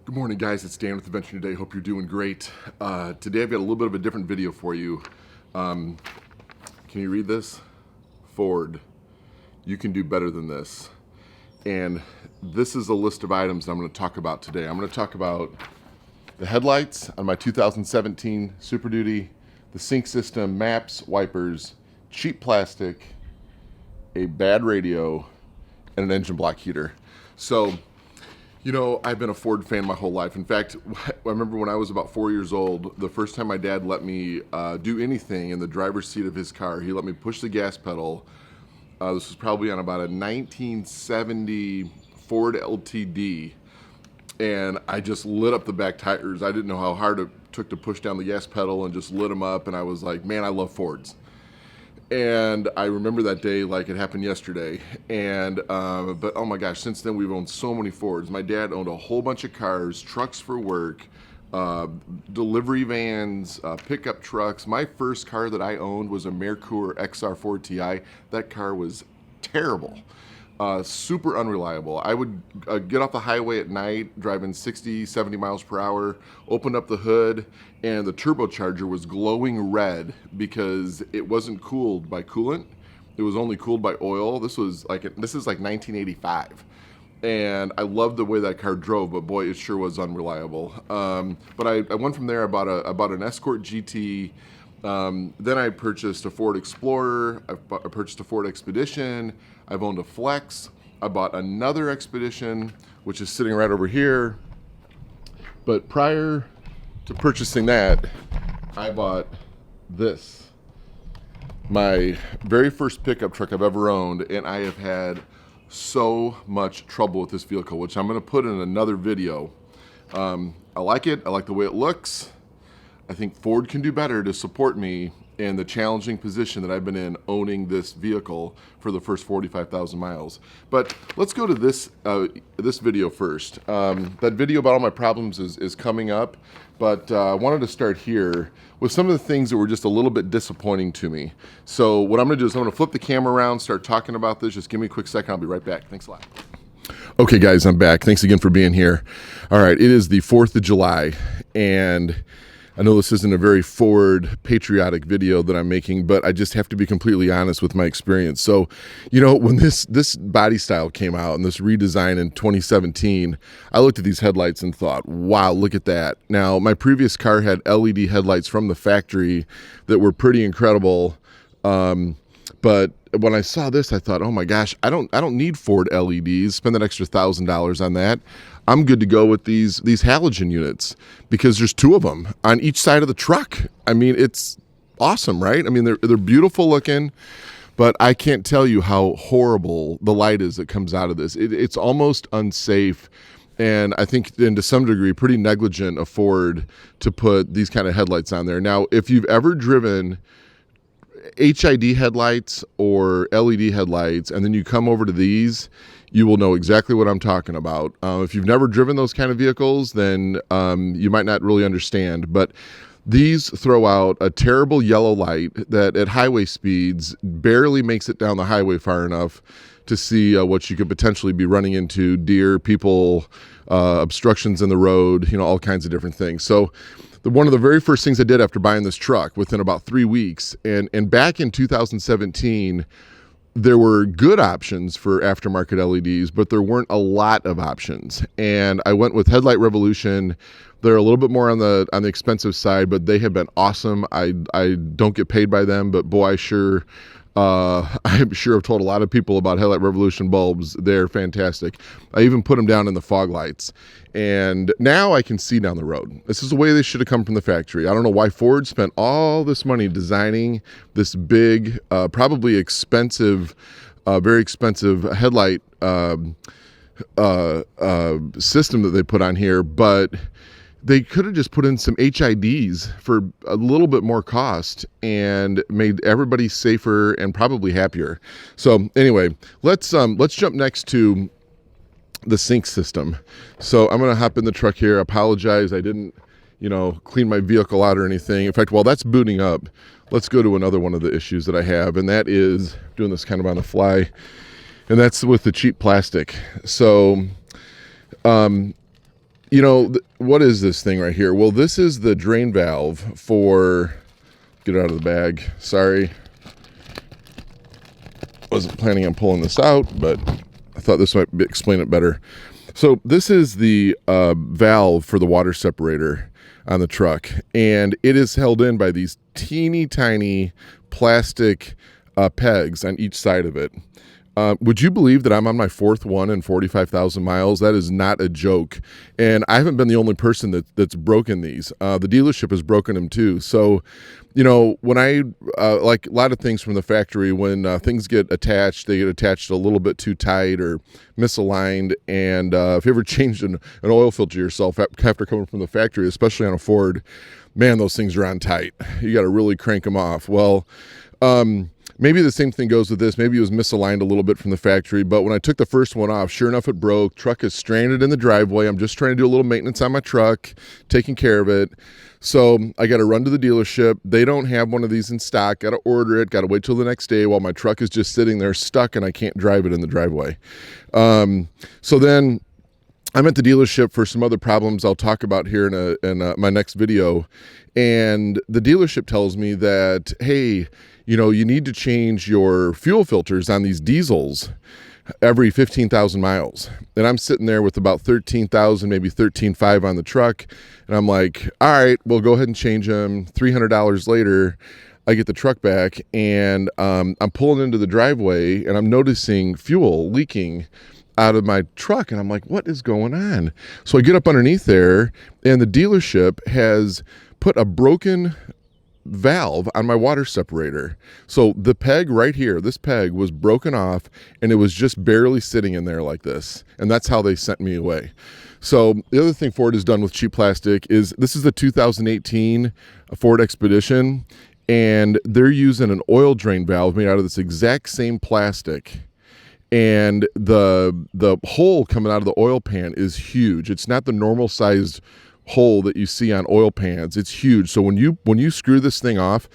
Good morning, guys. It's Dan with Adventure Today. Hope you're doing great. Today I've got a little bit of a different video for you. Can you read this? Ford, you can do better than this. And this is a list of items that I'm going to talk about today. I'm going to talk about the headlights on my 2017 Super Duty, the sync system, maps, wipers, cheap plastic, a bad radio, and an engine block heater. So, you know, I've been a Ford fan my whole life. In fact, I remember when I was about 4 years old, the first time my dad let me do anything in the driver's seat of his car, he let me push the gas pedal. This was probably on about a 1970 Ford LTD, and I just lit up the back tires. I didn't know how hard it took to push down the gas pedal and just lit them up, and I was like, man, I love Fords. And I remember that day like it happened yesterday. And but oh my gosh, since then we've owned so many Fords. My dad owned a whole bunch of cars, trucks for work, delivery vans, pickup trucks. My first car that I owned was a Merkur XR4 Ti. That car was terrible. Super unreliable. I would get off the highway at night driving 60, 70 miles per hour, open up the hood, and the turbocharger was glowing red because it wasn't cooled by coolant. It was only cooled by oil. This is like 1985. And I loved the way that car drove, but boy, it sure was unreliable. But I went from there. I bought an Escort GT. Then I purchased a Ford Explorer. I purchased a Ford Expedition. I've owned a Flex. I bought another Expedition, which is sitting right over here. But prior to purchasing that, I bought this. My very first pickup truck I've ever owned, and I have had so much trouble with this vehicle, which I'm going to put in another video. I like it. I like the way it looks. I think Ford can do better to support me in the challenging position that I've been in owning this vehicle for the first 45,000 miles. But let's go to this this video first. That video about all my problems is coming up, but I wanted to start here with some of the things that were just a little bit disappointing to me. So what I'm gonna do is I'm gonna flip the camera around, start talking about this. Just give me a quick second, I'll be right back. Thanks a lot. Okay guys, I'm back. Thanks again for being here. All right, it is the 4th of July, and I know this isn't a very Ford patriotic video that I'm making, but I just have to be completely honest with my experience. So, you know, when this body style came out and this redesign in 2017, I looked at these headlights and thought, wow, look at that. Now, my previous car had LED headlights from the factory that were pretty incredible. But when I saw this, I thought, oh my gosh, I don't need Ford LEDs. Spend that extra $1,000 on that. I'm good to go with these halogen units because there's two of them on each side of the truck. I mean, it's awesome, right? I mean, they're beautiful looking, but I can't tell you how horrible the light is that comes out of this. It's almost unsafe. And I think, and to some degree, pretty negligent of Ford to put these kind of headlights on there. Now, if you've ever driven HID headlights or LED headlights, and then you come over to these, you will know exactly what I'm talking about. If you've never driven those kind of vehicles, then you might not really understand. But these throw out a terrible yellow light that at highway speeds barely makes it down the highway far enough to see what you could potentially be running into: deer, people, obstructions in the road, you know, all kinds of different things. So one of the very first things I did after buying this truck within about 3 weeks, and back in 2017, there were good options for aftermarket LEDs, but there weren't a lot of options. And I went with Headlight Revolution. They're a little bit more on the expensive side, but they have been awesome. I don't get paid by them, but boy, I'm sure I've told a lot of people about Headlight Revolution bulbs. They're fantastic. I even put them down in the fog lights. And now I can see down the road. This is the way they should have come from the factory. I don't know why Ford spent all this money designing this big, probably expensive, very expensive headlight system that they put on here, but they could have just put in some HIDs for a little bit more cost and made everybody safer and probably happier. So anyway, let's jump next to the sync system. So I'm going to hop in the truck here. I apologize. I didn't, clean my vehicle out or anything. In fact, while that's booting up, let's go to another one of the issues that I have, and that is doing this kind of on the fly, and that's with the cheap plastic. So you know, what is this thing right here? Well, this is the drain valve for, get it out of the bag. Sorry. Wasn't planning on pulling this out, but I thought this might explain it better. So this is the valve for the water separator on the truck, and it is held in by these teeny tiny plastic pegs on each side of it. Would you believe that I'm on my fourth one in 45,000 miles? That is not a joke. And I haven't been the only person that's broken these. The dealership has broken them too. So, you know, when I, like a lot of things from the factory, when things get attached, they get attached a little bit too tight or misaligned. And if you ever changed an oil filter yourself after coming from the factory, especially on a Ford, man, those things are on tight. You got to really crank them off. Well, maybe the same thing goes with this. Maybe it was misaligned a little bit from the factory, but when I took the first one off, sure enough, it broke. Truck is stranded in the driveway. I'm just trying to do a little maintenance on my truck, taking care of it. So I got to run to the dealership. They don't have one of these in stock. Got to order it. Got to wait till the next day while my truck is just sitting there stuck and I can't drive it in the driveway. So then I'm at the dealership for some other problems I'll talk about here in my next video. And the dealership tells me that, hey, you know, you need to change your fuel filters on these diesels every 15,000 miles. And I'm sitting there with about 13,000, maybe 13,500 on the truck. And I'm like, all right, we'll go ahead and change them. $300 later, I get the truck back and I'm pulling into the driveway and I'm noticing fuel leaking out of my truck. And I'm like, what is going on? So I get up underneath there and the dealership has put a broken valve on my water separator. So the peg right here, this peg was broken off and it was just barely sitting in there like this. And that's how they sent me away. So the other thing Ford has done with cheap plastic is this is the 2018 Ford Expedition, and they're using an oil drain valve made out of this exact same plastic. And the hole coming out of the oil pan is huge. It's not the normal sized hole that you see on oil pans. It's huge. So when you screw this thing off,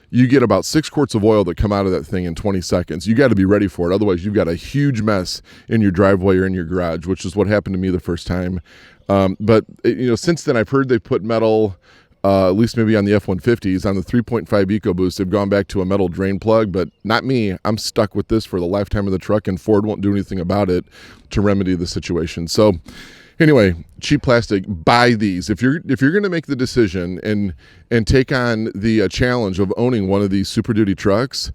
you get about 6 quarts of oil that come out of that thing in 20 seconds. You got to be ready for it. Otherwise, you've got a huge mess in your driveway or in your garage, which is what happened to me the first time. But you know, since then, I've heard they put metal, at least maybe on the F-150s, on the 3.5 EcoBoost, they've gone back to a metal drain plug, but not me. I'm stuck with this for the lifetime of the truck, and Ford won't do anything about it to remedy the situation. So anyway, cheap plastic, buy these. If you're going to make the decision and take on the challenge of owning one of these Super Duty trucks,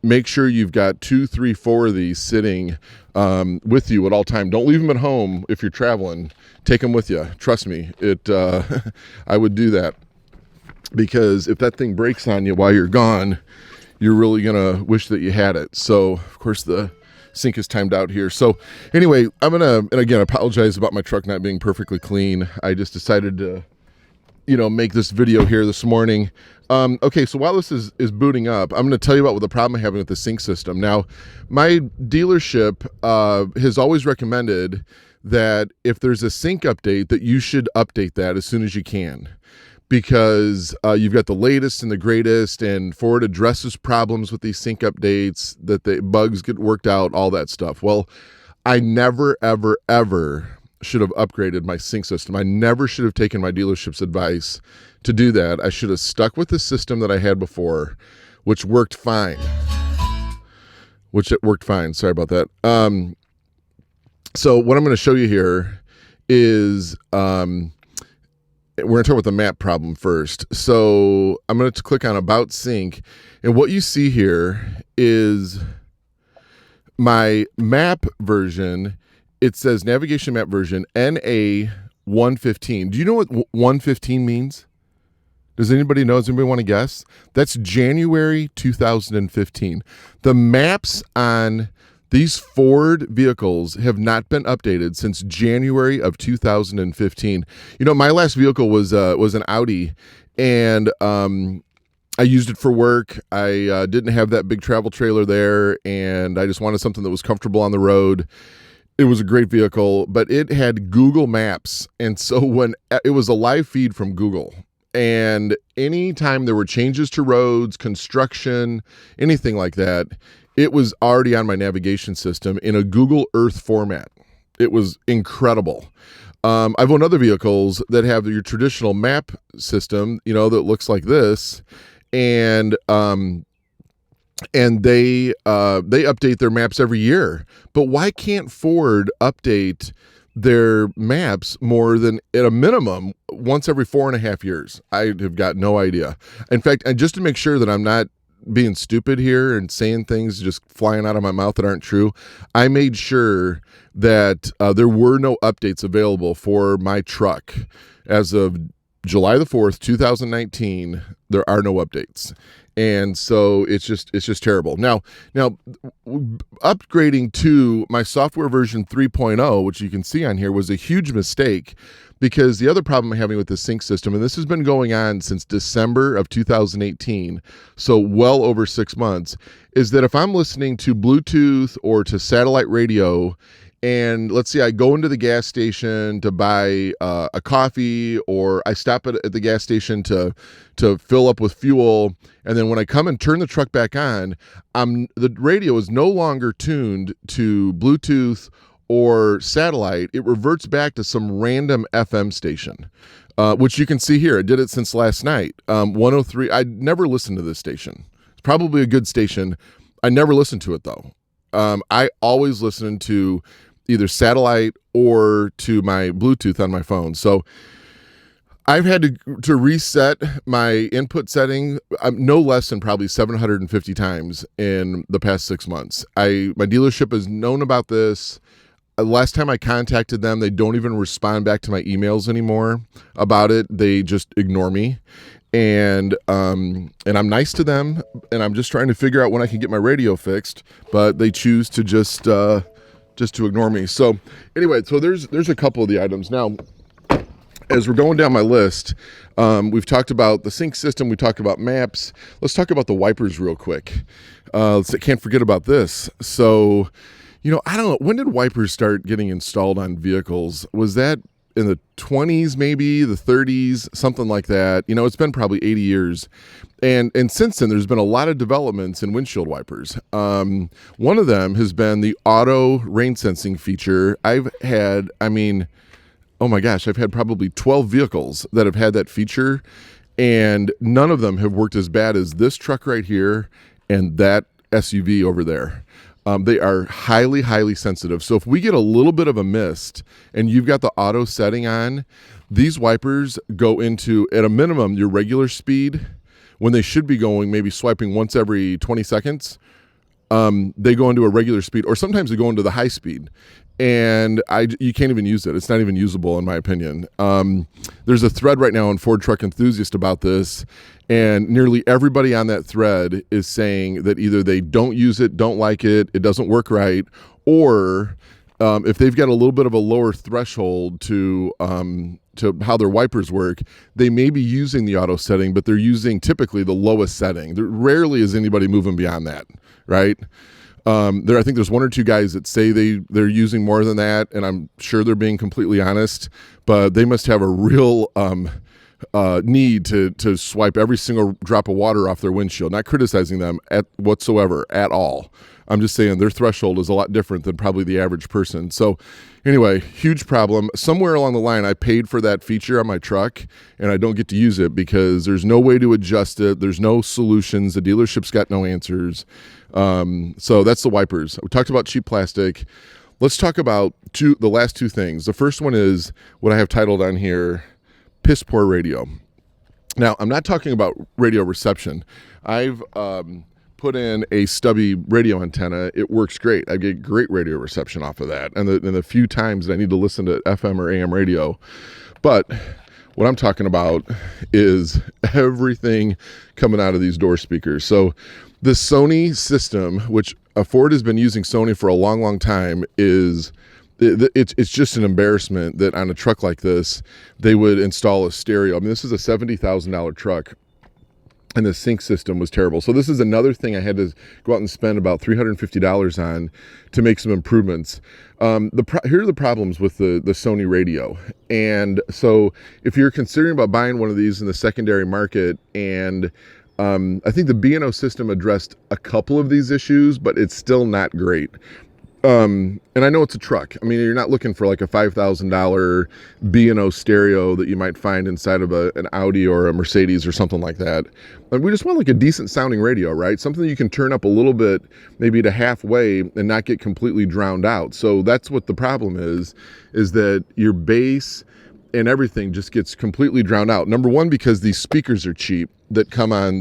make sure you've got 2, 3, 4 of these sitting with you at all time. Don't leave them at home if you're traveling. Take them with you. Trust me, I would do that, because if that thing breaks on you while you're gone, you're really going to wish that you had it. So, of course, the sink is timed out here. So anyway, I'm gonna, and again, apologize about my truck not being perfectly clean. I just decided to, you know, make this video here this morning. Okay, so while this is booting up, I'm going to tell you about what the problem I'm having with the sync system. Now, my dealership has always recommended that if there's a sync update, that you should update that as soon as you can, because you've got the latest and the greatest, and Ford addresses problems with these sync updates, that the bugs get worked out, all that stuff. Well, I never, ever, ever should have upgraded my sync system. I never should have taken my dealership's advice to do that. I should have stuck with the system that I had before, which worked fine. Sorry about that. So what I'm going to show you here is we're going to talk about the map problem first. So I'm going to click on About Sync, and what you see here is my map version. It says navigation map version NA 115. Do you know what 115 means? Does anybody know? Does anybody want to guess? That's January 2015. The maps on these Ford vehicles have not been updated since January of 2015. You know, my last vehicle was an Audi, and I used it for work. I didn't have that big travel trailer there, and I just wanted something that was comfortable on the road. It was a great vehicle, but it had Google Maps, and so when it was a live feed from Google, and anytime there were changes to roads, construction, anything like that, it was already on my navigation system in a Google Earth format. It was incredible. I've owned other vehicles that have your traditional map system, that looks like this, and they update their maps every year. But why can't Ford update their maps more than, at a minimum, once every 4.5 years? I have got no idea. In fact, and just to make sure that I'm not being stupid here and saying things just flying out of my mouth that aren't true, I made sure that there were no updates available for my truck as of July the 4th, 2019. There are no updates. And so it's just terrible. Now upgrading to my software version 3.0, which you can see on here, was a huge mistake, because the other problem I'm having with the sync system, and this has been going on since December of 2018, so well over 6 months, is that if I'm listening to Bluetooth or to satellite radio, and let's say I go into the gas station to buy a coffee, or I stop at the gas station to fill up with fuel, and then when I come and turn the truck back on, the radio is no longer tuned to Bluetooth or satellite. It reverts back to some random FM station, which you can see here. I did it since last night. 103. I never listened to this station. It's probably a good station. I never listened to it though. I always listen to either satellite or to my Bluetooth on my phone. So I've had to reset my input setting no less than probably 750 times in the past 6 months. My dealership has known about this. Last time I contacted them, they don't even respond back to my emails anymore about it. They just ignore me. And I'm nice to them, and I'm just trying to figure out when I can get my radio fixed, but they choose to just to ignore me. So anyway, so there's a couple of the items. Now, as we're going down my list, we've talked about the sync system, we talked about maps. Let's talk about the wipers real quick. Can't forget about this. So, I don't know, when did wipers start getting installed on vehicles? Was that in the 20s, maybe the 30s, something like that? It's been probably 80 years. And since then, there's been a lot of developments in windshield wipers. One of them has been the auto rain sensing feature. I've had probably 12 vehicles that have had that feature, and none of them have worked as bad as this truck right here and that SUV over there. They are highly, highly sensitive. So if we get a little bit of a mist and you've got the auto setting on, these wipers go into, at a minimum, your regular speed, when they should be going, maybe swiping once every 20 seconds. They go into a regular speed, or sometimes they go into the high speed, and you can't even use it. It's not even usable, in my opinion. There's a thread right now on Ford Truck Enthusiast about this, and nearly everybody on that thread is saying that either they don't use it, don't like it, it doesn't work right, or if they've got a little bit of a lower threshold to how their wipers work, they may be using the auto setting, but they're using typically the lowest setting. There rarely is anybody moving beyond that, right? I think there's one or two guys that say they're using more than that, and I'm sure they're being completely honest, but they must have a real need to swipe every single drop of water off their windshield. Not criticizing them whatsoever at all. I'm just saying their threshold is a lot different than probably the average person. So anyway, huge problem. Somewhere along the line, I paid for that feature on my truck, and I don't get to use it because there's no way to adjust it. There's no solutions. The dealership's got no answers. So that's the wipers. We talked about cheap plastic. Let's talk about the last two things. The first one is what I have titled on here, piss poor radio. Now, I'm not talking about radio reception. I've put in a stubby radio antenna. It works great. I get great radio reception off of that. And the few times that I need to listen to FM or AM radio. But what I'm talking about is everything coming out of these door speakers. So the Sony system, which Ford has been using Sony for a long, long time, it's just an embarrassment that on a truck like this, they would install a stereo. I mean, this is a $70,000 truck, and the sync system was terrible. So this is another thing I had to go out and spend about $350 on to make some improvements. Here are the problems with the Sony radio. And so if you're considering about buying one of these in the secondary market, and I think the B&O system addressed a couple of these issues, but it's still not great. And I know it's a truck. I mean, you're not looking for like a $5,000 B&O stereo that you might find inside of an Audi or a Mercedes or something like that. But we just want like a decent sounding radio, right? Something that you can turn up a little bit, maybe to halfway, and not get completely drowned out. So that's what the problem is that your bass and everything just gets completely drowned out. Number one, because these speakers are cheap that come on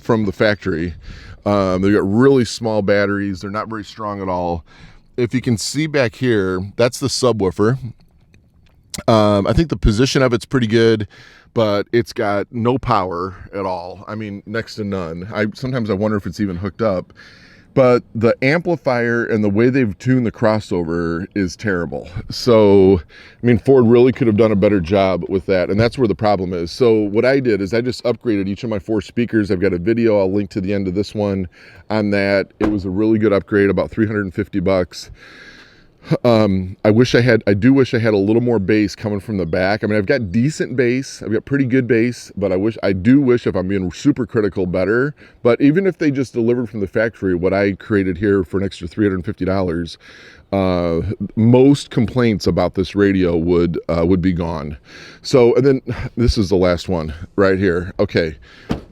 from the factory. They've got really small batteries. They're not very strong at all. If you can see back here, that's the subwoofer. I think the position of it's pretty good, but it's got no power at all. I mean, next to none. Sometimes I wonder if it's even hooked up. But the amplifier and the way they've tuned the crossover is terrible. So, I mean, Ford really could have done a better job with that, and that's where the problem is. So what I did is I just upgraded each of my 4 speakers. I've got a video I'll link to the end of this one on that. It was a really good upgrade, about $350. I do wish I had a little more bass coming from the back. I mean, I've got decent bass. I've got pretty good bass, but I do wish, if I'm being super critical, better. But even if they just delivered from the factory what I created here for an extra $350, most complaints about this radio would be gone. So, and then this is the last one right here. Okay,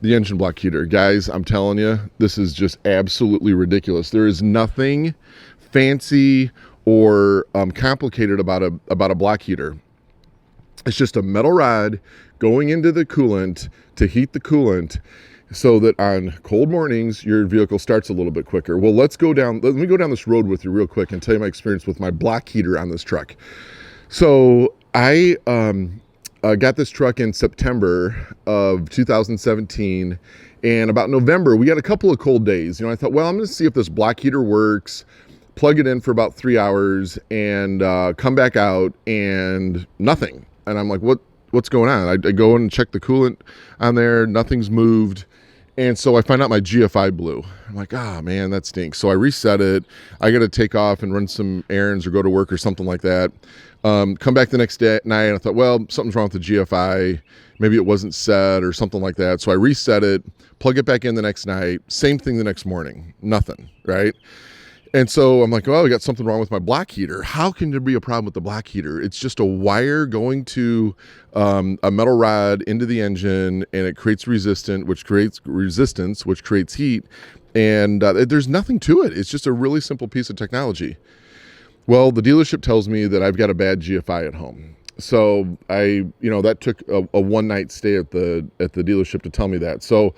the engine block heater. Guys, I'm telling you, this is just absolutely ridiculous. There is nothing fancy or complicated about a block heater. It's just a metal rod going into the coolant to heat the coolant so that on cold mornings your vehicle starts a little bit quicker. Well, let me go down this road with you real quick and tell you my experience with my block heater on this truck. So I got this truck in September of 2017, and about November we got a couple of cold days. I thought, well, I'm going to see if this block heater works. Plug it in for about 3 hours and come back out, and nothing. And I'm like, what's going on? I go and check the coolant on there. Nothing's moved. And so I find out my GFI blew. I'm like, man, that stinks. So I reset it. I got to take off and run some errands or go to work or something like that. Come back the next night, and I thought, well, something's wrong with the GFI. Maybe it wasn't set or something like that. So I reset it, plug it back in the next night. Same thing the next morning. Nothing, right? And so I'm like, well, I got something wrong with my block heater. How can there be a problem with the block heater? It's just a wire going to a metal rod into the engine, and it creates resistance, which creates heat. And there's nothing to it. It's just a really simple piece of technology. Well, the dealership tells me that I've got a bad GFI at home. So that took a one-night stay at the dealership to tell me that. So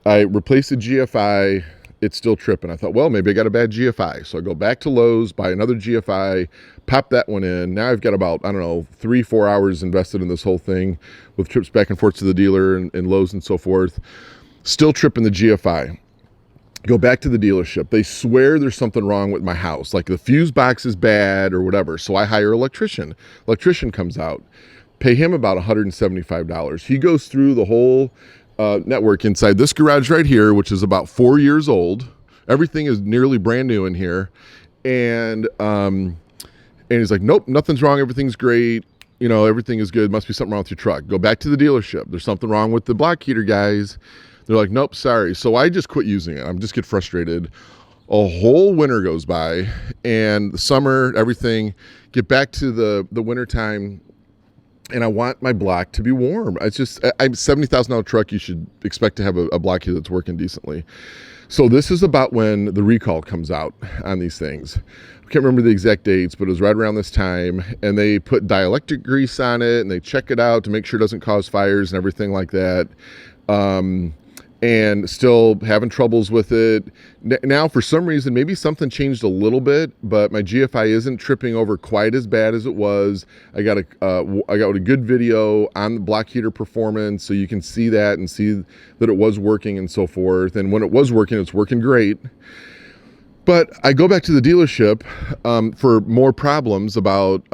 I replaced the GFI. It's still tripping. I thought, well, maybe I got a bad GFI. So I go back to Lowe's, buy another GFI, pop that one in. Now I've got about, 3-4 hours invested in this whole thing with trips back and forth to the dealer and Lowe's and so forth. Still tripping the GFI. Go back to the dealership. They swear there's something wrong with my house, like the fuse box is bad or whatever. So I hire an electrician. Electrician comes out, pay him about $175. He goes through the whole network inside this garage right here, which is about 4 years old. Everything is nearly brand new in here. And he's like, nope, nothing's wrong. Everything's great. Everything is good. Must be something wrong with your truck. Go back to the dealership. There's something wrong with the block heater, guys. They're like, nope, sorry. So I just quit using it. I'm just get frustrated. A whole winter goes by, and the summer, everything, get back to the winter time, and I want my block to be warm. I'm $70,000 truck. You should expect to have a block heater that's working decently. So this is about when the recall comes out on these things. I can't remember the exact dates, but it was right around this time. And they put dielectric grease on it, and they check it out to make sure it doesn't cause fires and everything like that. And still having troubles with it. Now, for some reason, maybe something changed a little bit, but my GFI isn't tripping over quite as bad as it was. I got a good video on the block heater performance, so you can see that and see that it was working and so forth. And when it was working, it's working great. But I go back to the dealership for more problems about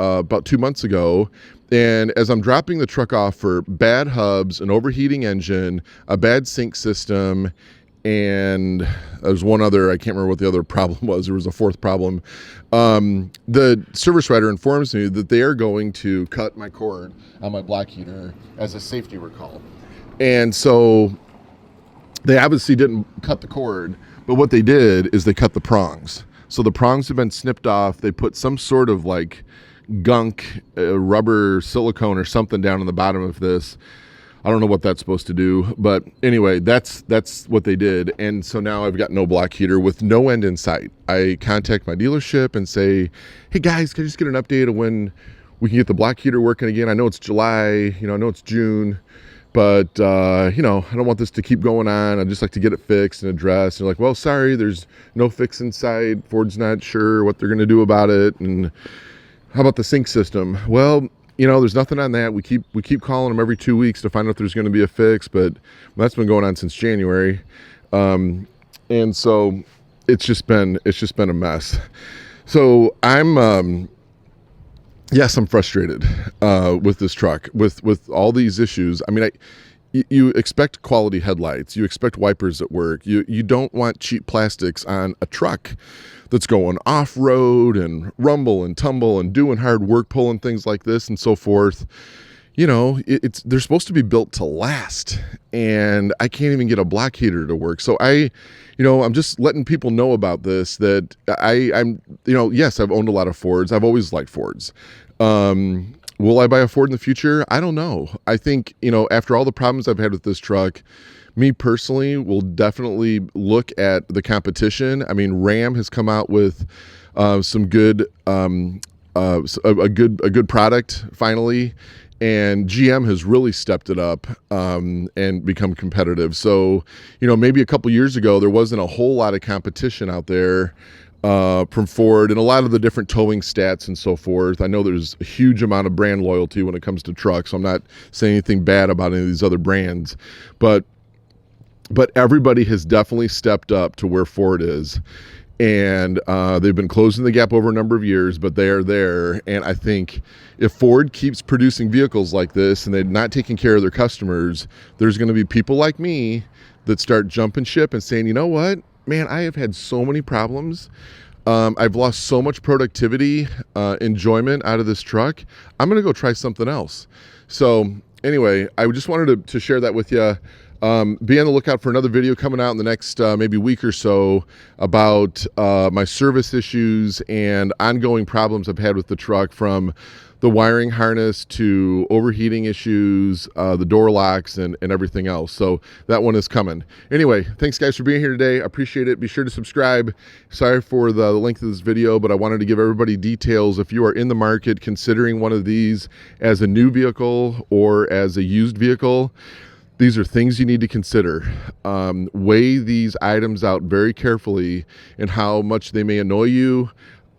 2 months ago. And as I'm dropping the truck off for bad hubs, an overheating engine, a bad sync system, and there's one other, I can't remember what the other problem was. There was a fourth problem. The service writer informs me that they are going to cut my cord on my block heater as a safety recall. And so they obviously didn't cut the cord, but what they did is they cut the prongs. So the prongs have been snipped off. They put some sort of like gunk, rubber, silicone or something down on the bottom of this. I don't know what that's supposed to do, but anyway, that's what they did. And so now I've got no block heater with no end in sight. I contact my dealership and say, hey guys, can I just get an update of when we can get the block heater working again? I know it's July, I know it's June, but I don't want this to keep going on. I'd just like to get it fixed and addressed. And they're like, well, sorry, there's no fix in sight. Ford's not sure what they're gonna do about it. And how about the sync system? Well, there's nothing on that. We keep calling them every 2 weeks to find out if there's going to be a fix, but that's been going on since January, and so it's just been a mess. So I'm frustrated with this truck with all these issues. I mean, you expect quality headlights, you expect wipers that work. You don't want cheap plastics on a truck that's going off-road and rumble and tumble and doing hard work, pulling things like this and so forth. They're supposed to be built to last, and I can't even get a block heater to work. So I'm just letting people know about this, that I'm yes, I've owned a lot of Fords. I've always liked Fords. Will I buy a Ford in the future? I don't know. I think, after all the problems I've had with this truck, me personally will definitely look at the competition. I mean, Ram has come out with some good, a good product finally, and GM has really stepped it up and become competitive. So, maybe a couple years ago there wasn't a whole lot of competition out there from Ford and a lot of the different towing stats and so forth. I know there's a huge amount of brand loyalty when it comes to trucks. So I'm not saying anything bad about any of these other brands, but everybody has definitely stepped up to where Ford is, and they've been closing the gap over a number of years, but they are there. And I think if Ford keeps producing vehicles like this and they're not taking care of their customers, there's going to be people like me that start jumping ship and saying, you know what, man, I have had so many problems. I've lost so much productivity, enjoyment out of this truck. I'm going to go try something else. So anyway, I just wanted to share that with you. Be on the lookout for another video coming out in the next maybe week or so about my service issues and ongoing problems I've had with the truck, from the wiring harness to overheating issues, the door locks and everything else. So that one is coming. Anyway, thanks guys for being here today. I appreciate it. Be sure to subscribe. Sorry for the length of this video, but I wanted to give everybody details. If you are in the market considering one of these as a new vehicle or as a used vehicle, these are things you need to consider. Weigh these items out very carefully and how much they may annoy you,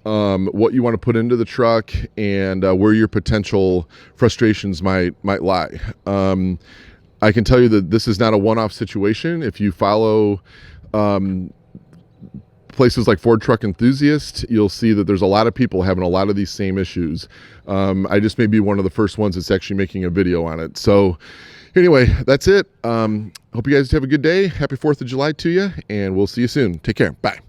what you want to put into the truck, and where your potential frustrations might lie. I can tell you that this is not a one-off situation. If you follow places like Ford Truck Enthusiast, you'll see that there's a lot of people having a lot of these same issues. I just may be one of the first ones that's actually making a video on it. So anyway, that's it. Hope you guys have a good day. Happy 4th of July to you, and we'll see you soon. Take care. Bye.